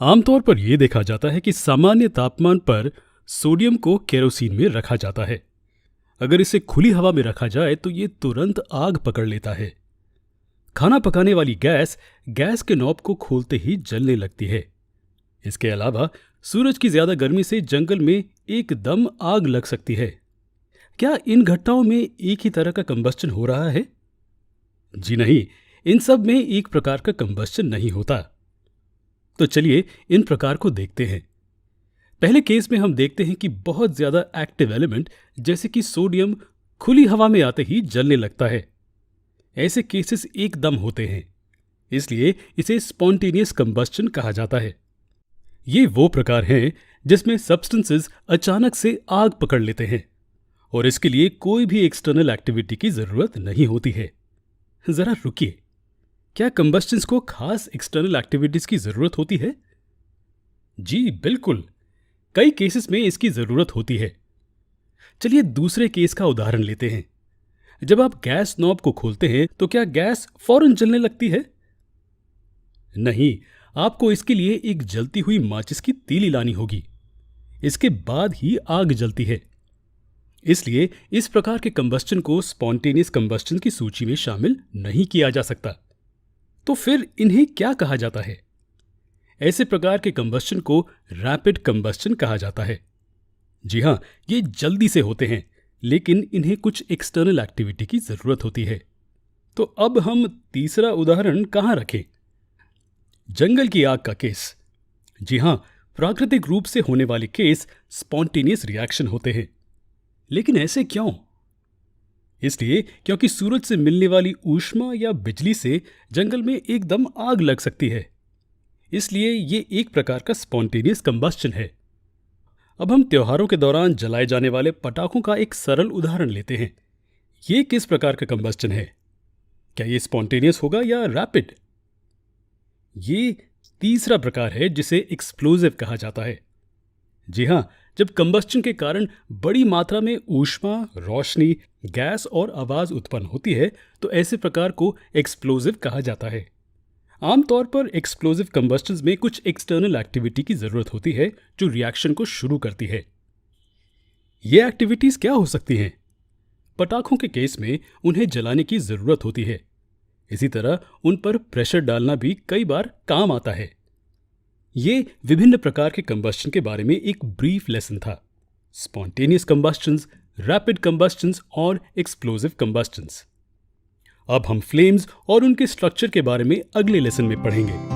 आमतौर पर यह देखा जाता है कि सामान्य तापमान पर सोडियम को केरोसिन में रखा जाता है। अगर इसे खुली हवा में रखा जाए तो ये तुरंत आग पकड़ लेता है। खाना पकाने वाली गैस गैस के नॉब को खोलते ही जलने लगती है। इसके अलावा सूरज की ज्यादा गर्मी से जंगल में एकदम आग लग सकती है। क्या इन घटनाओं में एक ही तरह का कंबस्चन हो रहा है? जी नहीं, इन सब में एक प्रकार का कंबस्चन नहीं होता। तो चलिए इन प्रकार को देखते हैं। पहले केस में हम देखते हैं कि बहुत ज्यादा एक्टिव एलिमेंट जैसे कि सोडियम खुली हवा में आते ही जलने लगता है। ऐसे केसेस एकदम होते हैं, इसलिए इसे स्पॉन्टेनियस कंबस्चन कहा जाता है। ये वो प्रकार हैं जिसमें सब्सटेंसेस अचानक से आग पकड़ लेते हैं और इसके लिए कोई भी एक्सटर्नल एक्टिविटी की जरूरत नहीं होती है। जरा रुकिए, क्या कंबस्चंस को खास एक्सटर्नल एक्टिविटीज की जरूरत होती है? जी बिल्कुल, कई केसेस में इसकी जरूरत होती है। चलिए दूसरे केस का उदाहरण लेते हैं। जब आप गैस नॉब को खोलते हैं तो क्या गैस फौरन जलने लगती है? नहीं, आपको इसके लिए एक जलती हुई माचिस की तीली लानी होगी। इसके बाद ही आग जलती है। इसलिए इस प्रकार के कंबस्चन को स्पॉन्टेनियस कंबस्चन की सूची में शामिल नहीं किया जा सकता। तो फिर इन्हें क्या कहा जाता है? ऐसे प्रकार के कंबस्चन को रैपिड कंबस्चन कहा जाता है। जी हां, ये जल्दी से होते हैं, लेकिन इन्हें कुछ एक्सटर्नल एक्टिविटी की जरूरत होती है। तो अब हम तीसरा उदाहरण कहां रखें? जंगल की आग का केस। जी हां, प्राकृतिक रूप से होने वाले केस स्पॉन्टेनियस रिएक्शन होते हैं। लेकिन ऐसे क्यों? इसलिए क्योंकि सूरज से मिलने वाली ऊष्मा या बिजली से जंगल में एकदम आग लग सकती है। इसलिए ये एक प्रकार का स्पॉन्टेनियस कंबस्चन है। अब हम त्योहारों के दौरान जलाए जाने वाले पटाखों का एक सरल उदाहरण लेते हैं। ये किस प्रकार का कंबस्चन है? क्या ये स्पॉन्टेनियस होगा या रैपिड? ये तीसरा प्रकार है जिसे एक्सप्लोजिव कहा जाता है। जी हां, जब कंबस्चन के कारण बड़ी मात्रा में ऊष्मा, रोशनी, गैस और आवाज उत्पन्न होती है तो ऐसे प्रकार को एक्सप्लोजिव कहा जाता है। आमतौर पर एक्सप्लोजिव कंबस्चन में कुछ एक्सटर्नल एक्टिविटी की जरूरत होती है जो रिएक्शन को शुरू करती है। ये एक्टिविटीज क्या हो सकती हैं? पटाखों के केस में उन्हें जलाने की जरूरत होती है। इसी तरह उन पर प्रेशर डालना भी कई बार काम आता है। ये विभिन्न प्रकार के कंबस्चन के बारे में एक ब्रीफ लेसन था। स्पॉन्टेनियस कंबस्चंस, रैपिड कंबस्चंस और एक्सप्लोजिव कंबस्चंस। अब हम फ्लेम्स और उनके स्ट्रक्चर के बारे में अगले लेसन में पढ़ेंगे।